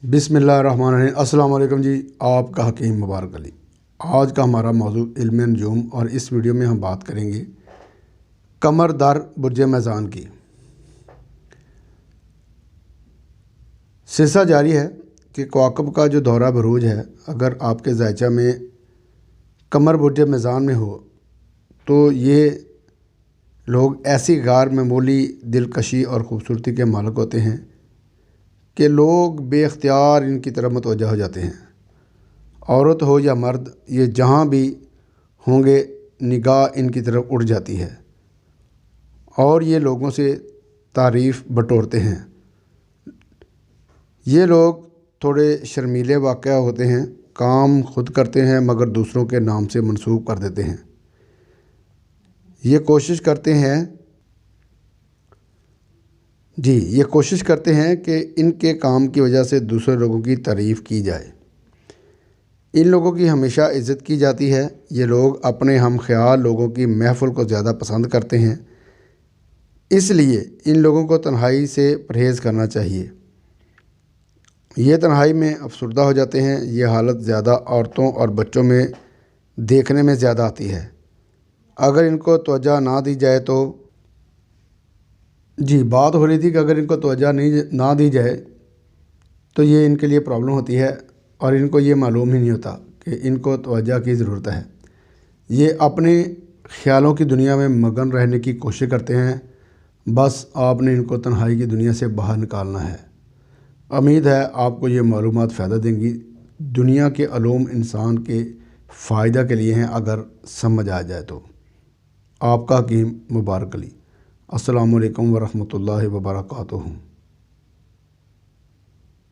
बिस्मिल्लाहिर्रहमानिर्रहीम। अस्सलाम वालेकुम जी। आपका हकीम मुबारक अली। आज का हमारा मौजू इल्म नजूम और इस वीडियो में हम बात करेंगे कमर दर बुर्ज मैज़ान की। सिलसिला जारी है कि कवाकब का जो दौरा बरूज है, अगर आपके ज़ायचा में कमर बुर्ज मैज़ान में हो तो ये लोग ऐसी गार मामूली दिलकशी और ख़ूबसूरती के मालिक होते हैं कि लोग बेख्तियार इनकी तरफ मुतवज्जह हो जाते हैं। औरत हो या मर्द, ये जहाँ भी होंगे निगाह इनकी तरफ उड़ जाती है और ये लोगों से तारीफ़ बटोरते हैं। ये लोग थोड़े शर्मीले वाक़या होते हैं, काम खुद करते हैं मगर दूसरों के नाम से मंसूब कर देते हैं। ये कोशिश करते हैं कि इनके काम की वजह से दूसरे लोगों की तारीफ़ की जाए। इन लोगों की हमेशा इज़्ज़त की जाती है। ये लोग अपने हम ख्याल लोगों की महफ़िल को ज़्यादा पसंद करते हैं, इसलिए इन लोगों को तन्हाई से परहेज़ करना चाहिए। ये तन्हाई में अफसरदा हो जाते हैं। ये हालत ज़्यादा औरतों और बच्चों में देखने में ज़्यादा आती है। अगर इनको तवज्जो ना दी जाए तो बात हो रही थी कि अगर इनको तवज्जो ना दी जाए तो ये इनके लिए प्रॉब्लम होती है और इनको ये मालूम ही नहीं होता कि इनको तवज्जो की ज़रूरत है। ये अपने ख़्यालों की दुनिया में मगन रहने की कोशिश करते हैं। बस आपने इनको तन्हाई की दुनिया से बाहर निकालना है। उम्मीद है आपको ये मालूमात फ़ायदा देंगी। दुनिया के उलूम इंसान के फ़ायदा के लिए हैं, अगर समझ आ जाए तो। आपका हकीम मुबारक अली। अस्सलामु अलैकुम वरहमतुल्लाहि वबरकातुहू।